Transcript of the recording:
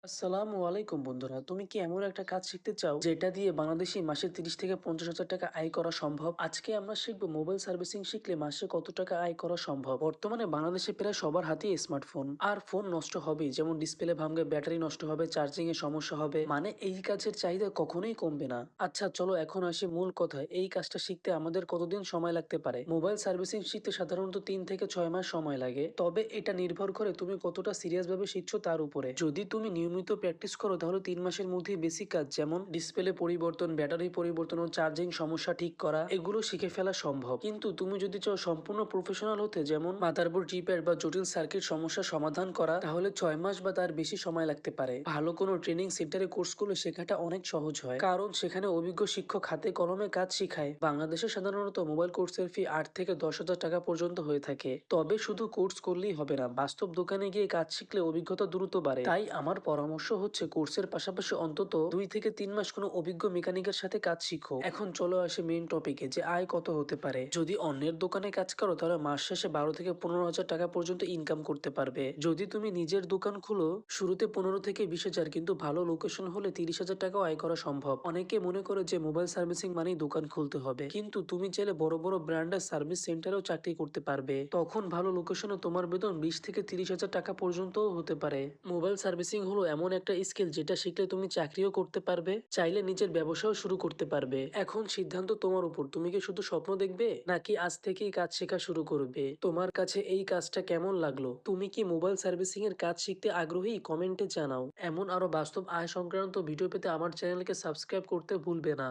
আসসালামু আলাইকুম বন্ধুরা, তুমি কি এমন একটা কাজ শিখতে চাও যেটা দিয়ে বাংলাদেশে মাসে 30 থেকে 50,000 টাকা আয় করা সম্ভব? আজকে আমরা শিখবো মোবাইল সার্ভিসিং শিখলে মাসে কত টাকা আয় করা সম্ভব। বর্তমানে বাংলাদেশে প্রায় সবার হাতেই স্মার্টফোন, আর ফোন নষ্ট হবে, যেমন ডিসপ্লে ভাঙবে, ব্যাটারি নষ্ট হবে, চার্জিং এ সমস্যা হবে, মানে এই কাজের চাহিদা কখনোই কমবে না। আচ্ছা চলো এখন আসি মূল কথায়, এই কাজটা শিখতে আমাদের কতদিন সময় লাগতে পারে? মোবাইল সার্ভিসিং শিখতে সাধারণত 3 থেকে 6 মাস সময় লাগে, তবে এটা নির্ভর করে তুমি কতটা সিরিয়াস ভাবে শিখছো তার উপরে। যদি তুমি নিয়মিত প্র্যাকটিস করো তাহলে 3 মাসের মধ্যে বেসিক কাজ যেমন ডিসপ্লে পরিবর্তন, ব্যাটারি পরিবর্তন ও চার্জিং সমস্যা ঠিক করা এগুলো শিখে ফেলা সম্ভব। কিন্তু তুমি যদি চাও সম্পূর্ণ প্রফেশনাল হতে, যেমন মাদারবোর্ড রিপেয়ার বা জটিল সার্কিট সমস্যার সমাধান করা, তাহলে 6 মাস বা তার বেশি সময় লাগতে পারে। ভালো কোনো ট্রেনিং সেন্টারে কোর্স করলে শেখাটা অনেক সহজ হয়, কারণ সেখানে অভিজ্ঞ শিক্ষক হাতে কলমে কাজ শিখায়। বাংলাদেশে সাধারণত মোবাইল কোর্সের ফি 8 থেকে 10,000 টাকা পর্যন্ত হয়ে থাকে। তবে শুধু কোর্স করলেই হবে না, বাস্তব দোকানে গিয়ে কাজ শিখলে অভিজ্ঞতা দ্রুত বাড়ে। তাই আমার পরামর্শ হচ্ছে কোর্সের পাশাপাশি অন্তত 2 থেকে 3 মাস কোনো অভিজ্ঞ মেকানিকের সাথে কাজ শিখো। এখন চলো আসে মেইন টপিকে, যে আয় কত হতে পারে। যদি অন্যের দোকানে কাজ করো তাহলে মাস শেষে 12 থেকে 15 হাজার টাকা পর্যন্ত ইনকাম করতে পারবে। যদি তুমি নিজের দোকান খুলো শুরুতে 15 থেকে 20 হাজার, কিন্তু ভালো লোকেশন হলে 30,000 টাকাও আয় করা সম্ভব। অনেকে মনে করে যে মোবাইল সার্ভিসিং মানেই দোকান খুলতে হবে, কিন্তু তুমি চাইলে বড় বড় ব্র্যান্ডের সার্ভিস সেন্টারেও চাকরি করতে পারবে। তখন ভালো লোকেশনে তোমার বেতন 20 থেকে 30 হাজার টাকা পর্যন্তও হতে পারে। মোবাইল সার্ভিসিং হলো এমন একটা স্কিল যেটা শিখলে তুমি চাকরিও করতে পারবে, চাইলে নিজের ব্যবসাও শুরু করতে পারবে। এখন সিদ্ধান্ত তোমার উপর, তুমি কি শুধু স্বপ্ন দেখবে নাকি আজ থেকেই কাজ শেখা শুরু করবে। তোমার কাছে এই কাজটা কেমন লাগলো? তুমি কি মোবাইল সার্ভিসিং এর কাজ শিখতে আগ্রহী? কমেন্টে জানাও। এমন আরো বাস্তব আয় সংক্রান্ত ভিডিও পেতে আমার চ্যানেলকে সাবস্ক্রাইব করতে ভুলবে না।